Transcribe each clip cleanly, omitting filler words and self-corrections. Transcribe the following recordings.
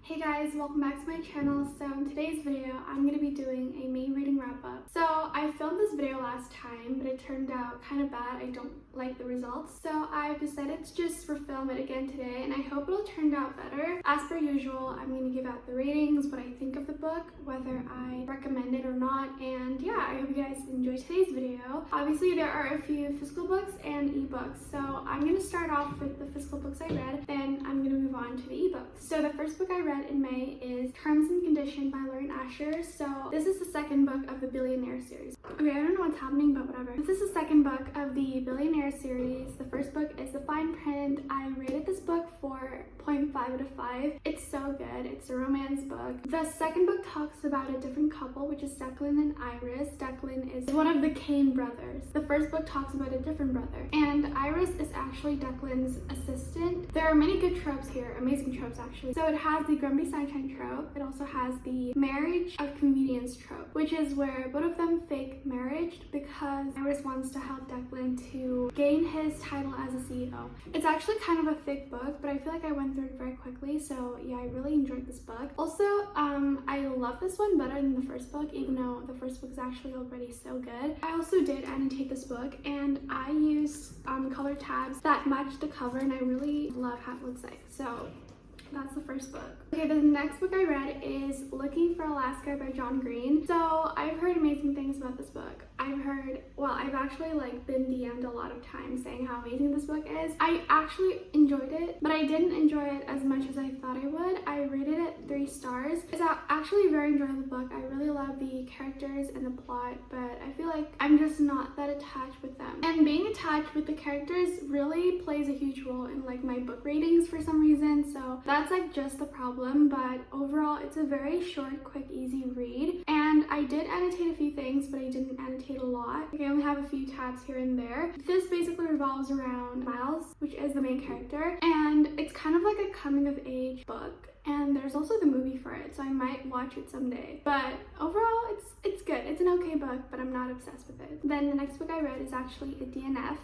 Hey guys, welcome back to my channel. So in today's video, I'm going to be doing a May reading wrap up. So I filmed this video last time, but it turned out kind of bad. I don't like the results. So I've decided to just refilm it again today, and I hope it'll turn out better. As per usual, I'm going to give out the ratings, what I think of the book, whether I recommend it or not, and yeah, I hope you guys enjoy today's video. Obviously, there are a few physical books and ebooks, so I'm going to start off with the physical books I read, then I'm going to move on to the ebooks. So the first book I read in May is Terms and Conditions by Lauren Asher. So this is the second book of the Billionaire series. Okay, I don't know what's happening, but whatever. This is the second book of the Billionaire series. The first book is The Fine Print. I rated this book 4.5 out of 5. It's so good. It's a romance book. The second book talks about a different couple, which is Declan and Iris. Declan is one of the Kane brothers. The first book talks about a different brother, and Iris is actually Declan's assistant. There are many good tropes here, amazing tropes actually. So it has the Grumpy Sunshine trope. It also has the marriage of convenience trope, which is where both of them fake marriage because Iris wants to help Declan to gain his title as a CEO. It's actually kind of a thick book, but I feel like I went through it very quickly, so yeah, I really enjoyed this book. Also, I love this one better than the first book, even though the first book is actually already so good. I also did annotate this book, and I used color tabs that match the cover, and I really love how it looks like. So that's the first book. Okay, the next book I read is Looking for Alaska by John Green. So I've heard amazing things about this book. I've actually been DM'd a lot of times saying how amazing this book is. I actually enjoyed it, but I didn't enjoy it as much as I thought I would. I rated it 3 stars. It's actually a very enjoyable book. I really love the characters and the plot, but I feel like I'm just not that attached with them. And being attached with the characters really plays a huge role in my book ratings for some reason, so that's just the problem. But overall, it's a very short, quick, easy read, and I did annotate a few things, but I didn't annotate a lot. I only have a few tabs here and there. This basically revolves around Miles, which is the main character, and it's kind of like a coming of age book, and there's also the movie for it, so I might watch it someday. But overall, it's good. It's an okay book, but I'm not obsessed with it. Then the next book I read is actually a DNF.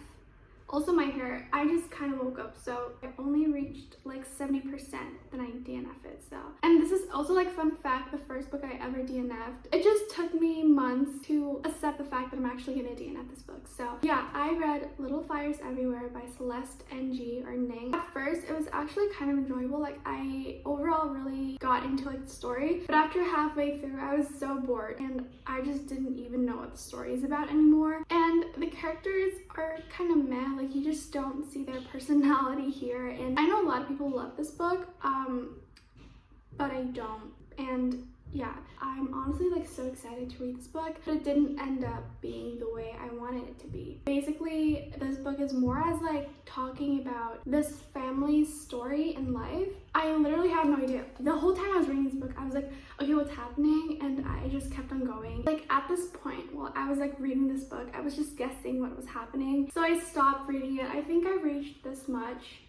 Also my hair, I just kind of woke up, so I only reached 70%, then I DNF'd it, so. And this is also fun fact, the first book I ever DNF'd. It just took me months to accept the fact that I'm actually gonna DNF this book. So yeah, I read Little Fires Everywhere by Celeste NG or Ning. At first, it was actually kind of enjoyable. I overall really got into the story, but after halfway through, I was so bored and I just didn't even know what the story is about anymore. And the characters are kind of meh. You just don't see their personality here, and I know a lot of people love this book, but I don't. And yeah, I'm honestly so excited to read this book, but it didn't end up being the way I wanted it to be. Basically, this book is more as talking about this family's story in life. I literally have no idea. The whole time I was reading this book, I was like, okay, what's happening? And I just kept on going. At this point, while I was reading this book, I was just guessing what was happening. So I stopped reading it. I think I reached this much.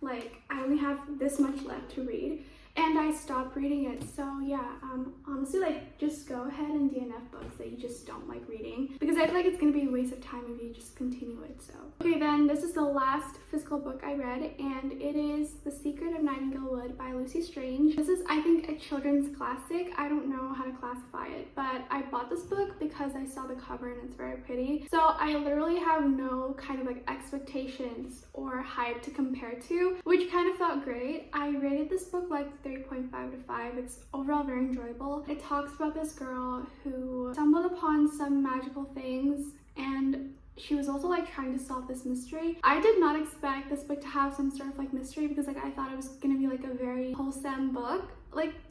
I only have this much left to read, and I stopped reading it. So yeah, honestly, just go ahead and DNF books that you just don't like reading, because I feel like it's gonna be a waste of time if you just continue it. So okay, then this is the last physical book I read, and it is The Secret of Nightingale Wood by Lucy Strange. This is, I think, a children's classic. I don't know how to classify it, but I bought this book because I saw the cover and it's very pretty. So I literally have no kind of expectations or hype to compare to, which kind of felt great. I rated this book 3.5 out of 5. It's overall very enjoyable. It talks about this girl who stumbled upon some magical things, and she was also trying to solve this mystery. I did not expect this book to have some sort of mystery, because I thought it was gonna be a very wholesome book.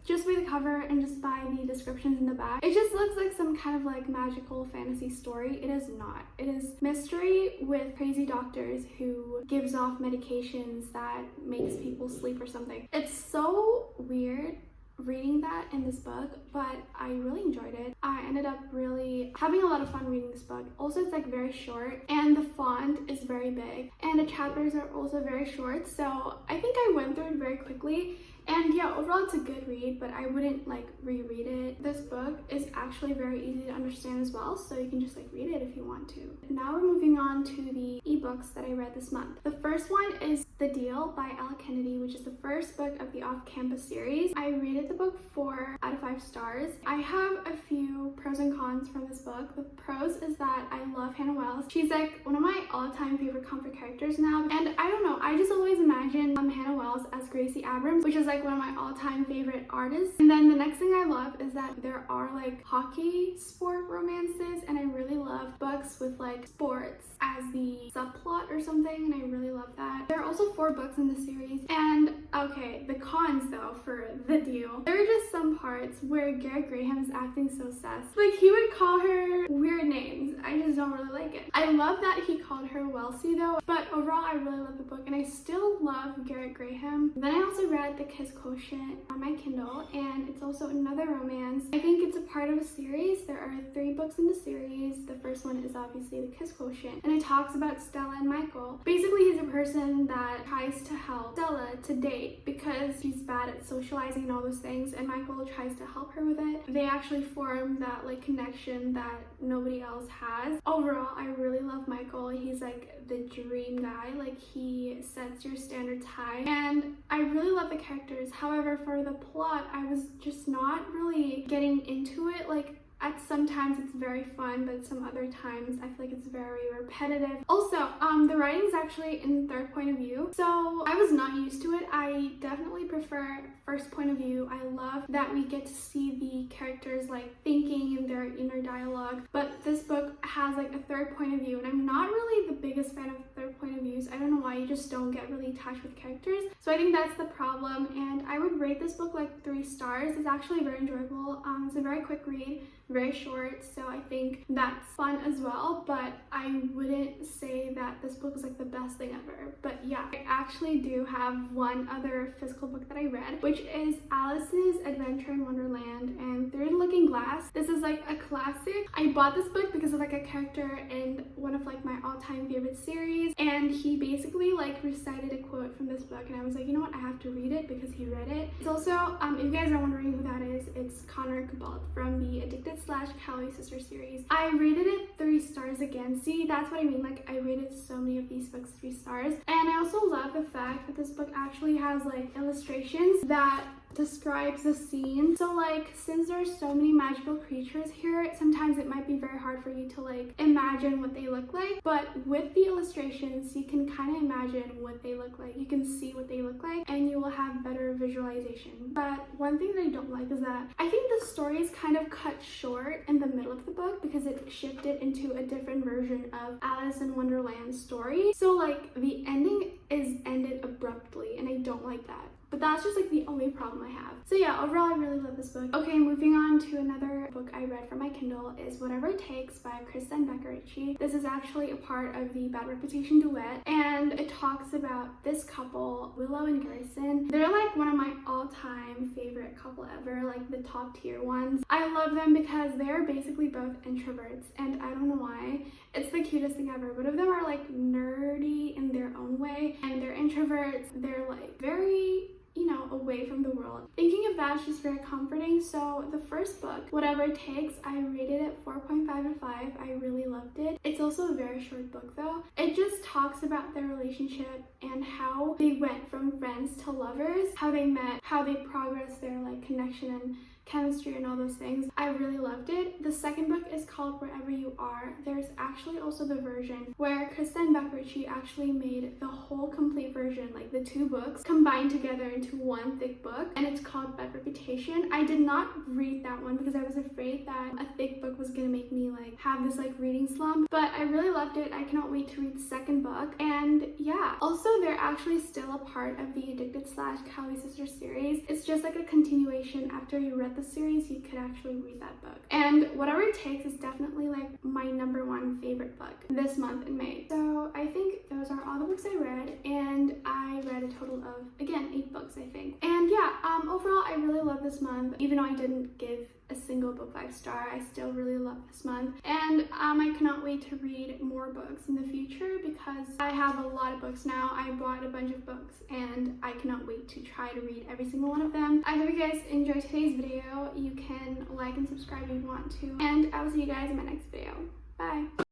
Just by the cover and just by the descriptions in the back, it just looks like some kind of magical fantasy story. It is not. It is mystery with crazy doctors who gives off medications that makes people sleep or something. It's so weird reading that in this book, but I really enjoyed it. I ended up really having a lot of fun reading this book. Also, it's very short, and the font is very big, and the chapters are also very short, so I think I went through it very quickly. And yeah, overall it's a good read, but I wouldn't like reread it. This book is actually very easy to understand as well, so you can just like read it if you want to. Now we're moving on to the ebooks that I read this month. The first one is The Deal by Ella Kennedy, which is the first book of the Off-Campus series. I rated the book 4 out of 5 stars. I have a few pros and cons from this book. The pros is that I love Hannah Wells. She's like one of my all-time favorite comfort characters now, and I don't know, I just always imagine Hannah Wells as Gracie Abrams, which is like one of my all-time favorite artists. And then the next thing I love is that there are like hockey sport romances, and I really love books with like sports as the subplot or something, and I really love that. There are also 4 books in the series, and okay, the cons though for The Deal. There are just some parts where Garrett Graham is acting so sus. Like he would call her weird names. I just don't really like it. I love that he called her Welsie though, but overall I really love the book, and I still love Garrett Graham. Then I also read The Kiss Quotient on my Kindle, and it's also another romance. I think it's a part of a series. There are 3 books in the series. The first one is obviously The Kiss Quotient, and it talks about Stella and Michael. Basically, he's a person that tries to help Stella to date because she's bad at socializing and all those things, and Michael tries to help her with it. They actually form that like connection that nobody else has. Overall, I really love Michael. He's like the dream guy. Like he sets your standards high, and I really love the characters. However, for the plot, I was just not really getting into it. Like at sometimes it's very fun, but some other times I feel like it's very repetitive. Also, the writing is actually in third point of view, so I was not used to it. I definitely prefer first point of view. I love that we get to see the characters like thinking in their inner dialogue, but this book has like a third point of view, and I'm not really the biggest fan of third point of views. I don't know why, you just don't get really attached with characters, so I think that's the problem. And I would rate this book like 3 stars. It's actually very enjoyable. It's a very quick read, very short, so I think that's fun as well, but I wouldn't say that this book is like the best thing ever. But yeah, I actually do have one other physical book that I read, which is Alice's Adventure in Wonderland and Through the Looking Glass. This is like a classic. I bought this book because of like a character in one of like my all-time favorite series, and he basically like recited a quote from this book, and I was like, you know what, I have to read it because he read it. It's also, if you guys are wondering who that is, it's Connor Cabalt from the Addicted / Cowley Sister series. I rated it 3 stars again. See, that's what I mean. Like I rated so many of these books 3 stars. And I also love the fact that this book actually has like illustrations that describes the scene. So like since there are so many magical creatures here, sometimes it might be very hard for you to like imagine what they look like, but with the illustrations you can kind of imagine what they look like. You can see what they look like, and you will have better visualization. But one thing that I don't like is that I think the story is kind of cut short in the middle of the book because it shifted into a different version of Alice in Wonderland's story. So like the ending is ended abruptly, and I don't like that. But that's just like the only problem I have. So yeah, overall I really love this book. Okay, moving on to another book I read from my Kindle is Whatever It Takes by Kristen Becker-Ritchie. This is actually a part of the Bad Reputation duet, and it talks about this couple, Willow and Garrison. They're like one of my all-time favorite couple ever, like the top tier ones. I love them because they're basically both introverts, and I don't know why. It's the cutest thing ever. Both of them are like nerdy in their own way, and they're introverts. They're like very, you know, away from the world. Thinking of that is just very comforting. So the first book, Whatever It Takes, I rated it 4.5 out of 5. I really loved it. It's also a very short book though. It just talks about their relationship and how they went from friends to lovers, how they met, how they progressed their like connection and chemistry and all those things. I really loved it. The second book is called Wherever You Are. There's actually also the version where Kristen Becker-Ritchie actually made the whole complete version, like the 2 books combined together into one thick book, and it's called Bad Reputation. I did not read that one because I was afraid that a thick book was gonna make me like have this like reading slump, but I really loved it. I cannot wait to read the second book. And yeah, also they're actually still a part of the Addicted / Cowley Sister series. It's just like a continuation. After you read the series, you could actually read that book. And Whatever It Takes is definitely like my #1 favorite book this month in May. So I think those are all the books I read, and I read a total of, again, 8 books I think. And yeah, overall, I really love this month. Even though I didn't give a single book 5-star, I still really love this month. And I cannot wait to read more books in the future because I have a lot of books now. I bought a bunch of books and I cannot wait to try to read every single one of them. I hope you guys enjoyed today's video. You can like and subscribe if you want to. And I will see you guys in my next video. Bye!